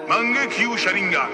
Mangekyo Sharingan.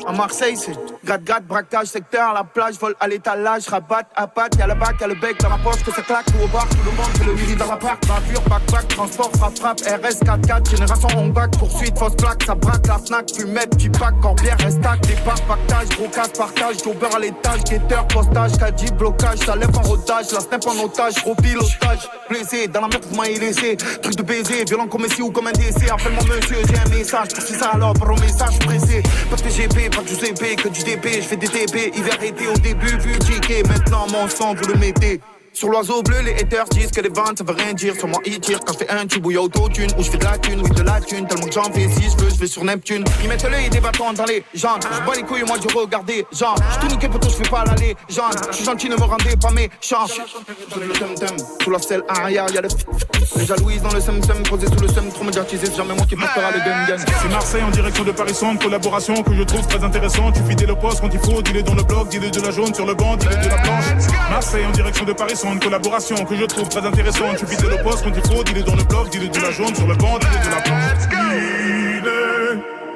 À Marseille, c'est gratte, braquage, secteur, la plage, vol à l'étalage, rabat, à patte, y'a le bac, y'a le bec dans la poche, que ça claque, tout au bar, tout le monde fait le midi dans la parc, bavure, backpack, transport, frappe, RS 4x4, génération on back, poursuite, fausse plaque, ça braque, la Fnac, fumette, petit pack, corbière, restac, départ, pactage, gros casse, partage, jobber à l'étage, guetteur, postage, caddie, blocage, ça lève en rodage, la snap en otage, gros pilotage, blessé, dans la merde vous m'avez laissé, truc de baiser, violent comme Messi ou comme un décès, appelle-moi monsieur, j'ai un message, pour ça alors, par un message pressé, pas de GP, pas de UCP, que du DP, je fais des TP, hiver été au début, vu ticket, maintenant mon sang vous le mettez. Sur l'oiseau bleu, les haters disent que les ventes ça veut rien dire. Sur moi ils tirent quand je fais un tube ou y'a autotune. Ou je fais de la thune, oui de la thune. Tellement que j'en fais, si je vais sur Neptune. Ils mettent l'œil et des bâtons dans les jambes. Je bats les couilles, moi je regardais. Genre, je tout niqué pourtant je fais pas l'aller. Genre, je suis gentil, ne me rendez pas méchant. Le tum-tum, sous la selle arrière, y'a le les jalouises dans le sem-sem, posé sous le sem, trop médiatisé. C'est jamais moi qui portera le gun-gun. C'est Marseille en direction de Paris Centre, collaboration que je trouve très intéressante. Tu fidèle au poste quand il faut, dis-le dans le bloc, dis-le de la jaune sur le banc, dis-le de la planche. Marseille en direction de Paris Centre, collaboration que je trouve très intéressante. Tu fidèle au poste quand il faut, dis-le dans le bloc, dis-le de la jaune sur le banc, dis-le de la planche.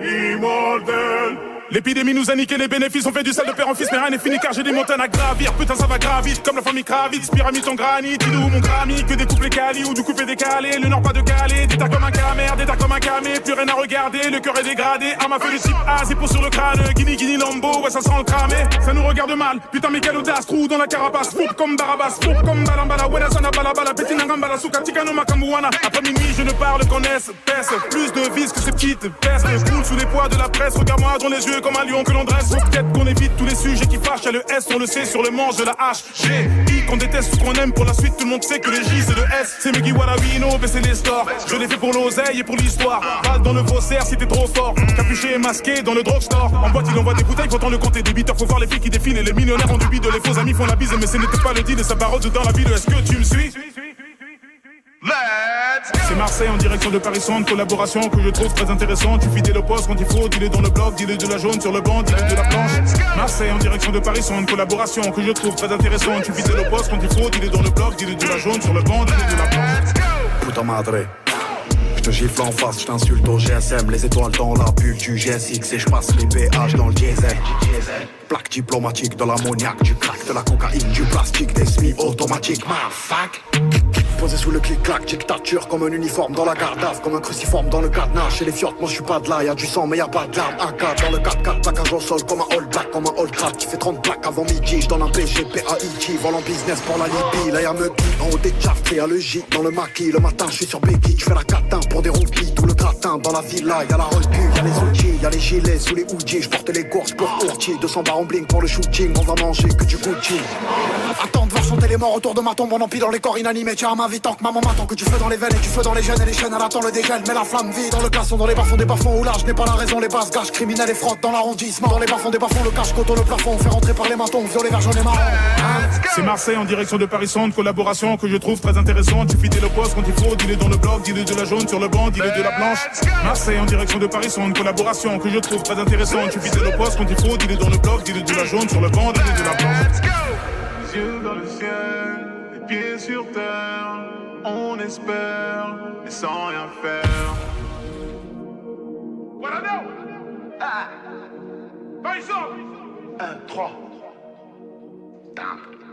Il est immortel. L'épidémie nous a niqué les bénéfices, on fait du sale de père en fils, mais rien n'est fini car j'ai des montagnes à gravir. Putain ça va gravir, comme la famille Kravitz, pyramide en granit, dis-nous mon Grammy, que des couplets Cali ou du coupé décalé, le nord pas de Calais, des tas comme un camère, des tas comme un camé, plus rien à regarder, le cœur est dégradé, à ma feuille de type A, c'est pour sur le crâne, Guinea Lambo, ouais ça sent le cramé, ça nous regarde mal, putain mais quelle audace, trou dans la carapace, foupe comme Barabas, foupe comme Balambala, Weda Sana Balabala, Petina Gambala, Souka Tikano Makamouana, après minuit je ne parle qu'en S, pèse, plus de vis que ces petites pestes, coule sous les poids de la presse, regarde-moi dans les yeux comme un lion que l'on dresse. Faut peut-être qu'on évite tous les sujets qui fâchent. Y'a le S, on le sait, sur le manche de la H. G, I, qu'on déteste ou qu'on aime pour la suite. Tout le monde sait que les J, c'est le S. C'est Muggy Warawino, baisser les stores. Je l'ai fait pour l'oseille et pour l'histoire. Balle dans le faussaire si t'es trop fort. Capuché et masqué dans le drugstore. En boîte, il envoie des bouteilles, faut le compter. Des beaters, faut voir les filles qui défilent. Et les millionnaires ont du bide. Les faux amis font la bise. Mais ce n'était pas le deal et ça barotte dans la ville. Est-ce que tu me suis? C'est Marseille en direction de Paris Centre, collaboration que je trouve très intéressante. Tu fidèle au poste quand il faut, dis-le dans le bloc, dis-le de la jaune sur le banc, dis-le de la planche. Marseille en direction de Paris Centre, collaboration que je trouve très intéressante. Tu fidèle au poste quand il faut, dis-le dans le bloc, dis-le de la jaune sur le banc, dis-le de la planche. Puta madre, je te gifle en face, je t'insulte au GSM. Les étoiles dans la bulle du GSX et je passe les péages dans le diesel. Plaque diplomatique de l'ammoniaque, du crack, de la cocaïne, du plastique, des semi-automatiques. Fuck. Posé sous le clic-clac, dictature comme un uniforme dans la garde-af, comme un cruciforme dans le cadenas. Chez les fiottes, moi je suis pas de là, y'a du sang mais y'a pas d'armes. Un 4 dans le 4-4, plaquage au sol comme un all black, comme un all crap qui fait 30 plaques avant midi. J'donne un BG, PAIT, vol en business pour la Libye. Là y'a Meuki en haut des charts, y'a le J dans le maquis. Le matin je suis sur Becky, je fais la catin pour des roupies. Tout le gratin dans la villa, y'a la roll-pu, y'a les outils, y'a les gilets sous les hoodies. J'porte les courses pour Ourti, 200 bars en bling pour le shooting. On va manger que du Gucci. Attends de voir chanter les morts autour de ma tombe, on empile dans les corps inanimés. Tiens à ma vie tant que maman m'attend, que tu feu dans les veines et du feu dans les gènes et les chaînes. Elle attend le dégel, mais la flamme vit dans le classon, dans les bas-fonds des bas-fonds où là je n'ai pas la raison. Les basses gages criminels et frottent dans l'arrondissement. Dans les bas-fonds des bas-fonds, le cache coton, le plafond. On fait rentrer par les matons, violet, vert, jaune et marron. C'est Marseille en direction de Paris Centre, collaboration que je trouve très intéressante. Tu fidèle au poste quand il faut, dis-le dans le bloc, dis-le de la jaune sur le banc, dis-le de la planche. Marseille en direction de Paris Centre, collaboration que je trouve très intéressante. Tu fidèle au poste quand il faut, dis-le dans le bloc, dis-le de la jaune sur le banc, dis-le de la planche. Les yeux dans le ciel, les pieds sur terre, on espère, mais sans rien faire. What I know? Ah. Par exemple. 1, 3. Down.